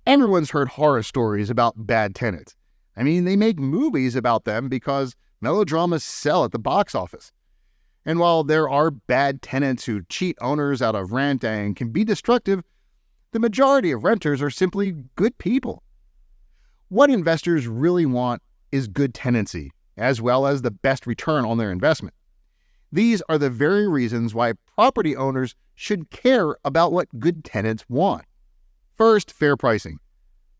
Everyone's heard horror stories about bad tenants. I mean, they make movies about them because melodramas sell at the box office. And while there are bad tenants who cheat owners out of rent and can be destructive, the majority of renters are simply good people. What investors really want is good tenancy, as well as the best return on their investment. These are the very reasons why property owners should care about what good tenants want. First, fair pricing.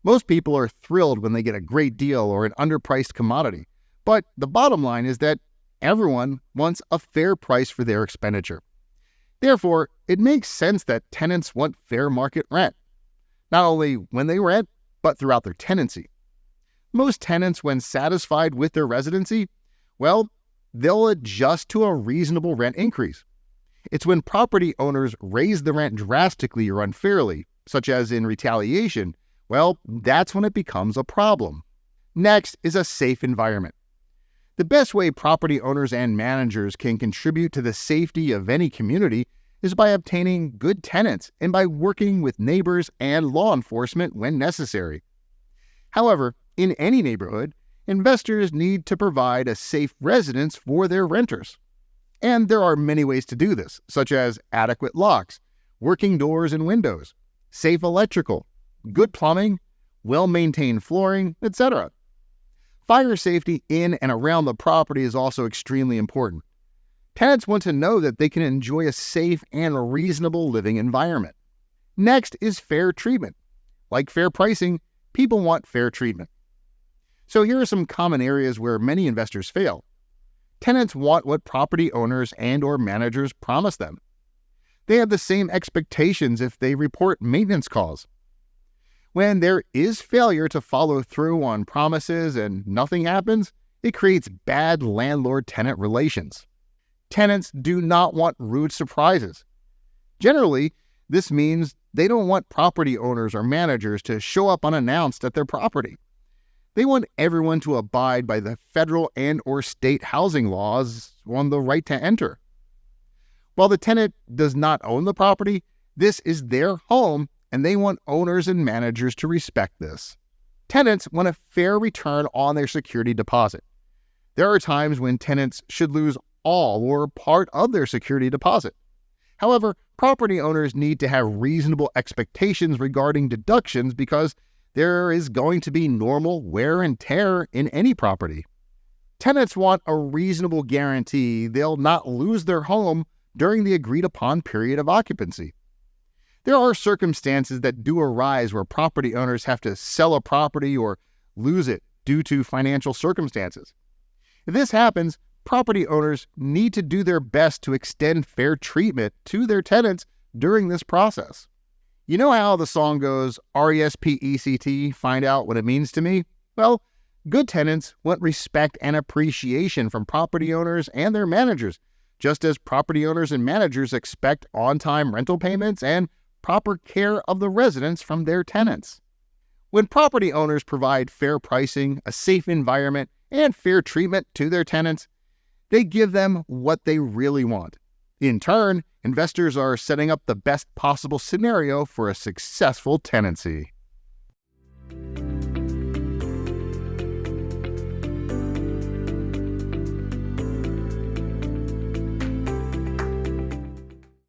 Most people are thrilled when they get a great deal or an underpriced commodity, but the bottom line is that everyone wants a fair price for their expenditure. Therefore, it makes sense that tenants want fair market rent, not only when they rent, but throughout their tenancy. Most tenants, when satisfied with their residency, well, they'll adjust to a reasonable rent increase. It's when property owners raise the rent drastically or unfairly, such as in retaliation, well, that's when it becomes a problem. Next is a safe environment. The best way property owners and managers can contribute to the safety of any community is by obtaining good tenants and by working with neighbors and law enforcement when necessary. However, in any neighborhood, investors need to provide a safe residence for their renters. And there are many ways to do this, such as adequate locks, working doors and windows, safe electrical, good plumbing, well-maintained flooring, etc. Fire safety in and around the property is also extremely important. Tenants want to know that they can enjoy a safe and reasonable living environment. Next is fair treatment. Like fair pricing, people want fair treatment. So here are some common areas where many investors fail. Tenants want what property owners and/or managers promise them. They have the same expectations if they report maintenance calls. When there is failure to follow through on promises and nothing happens, it creates bad landlord-tenant relations. Tenants do not want rude surprises. Generally, this means they don't want property owners or managers to show up unannounced at their property. They want everyone to abide by the federal and/or state housing laws on the right to enter. While the tenant does not own the property, this is their home, and they want owners and managers to respect this. Tenants want a fair return on their security deposit. There are times when tenants should lose all or part of their security deposit. However, property owners need to have reasonable expectations regarding deductions because there is going to be normal wear and tear in any property. Tenants want a reasonable guarantee they'll not lose their home during the agreed-upon period of occupancy. There are circumstances that do arise where property owners have to sell a property or lose it due to financial circumstances. If this happens, property owners need to do their best to extend fair treatment to their tenants during this process. You know how the song goes, RESPECT, find out what it means to me? Well, good tenants want respect and appreciation from property owners and their managers, just as property owners and managers expect on-time rental payments and proper care of the residents from their tenants. When property owners provide fair pricing, a safe environment, and fair treatment to their tenants, they give them what they really want. In turn, investors are setting up the best possible scenario for a successful tenancy.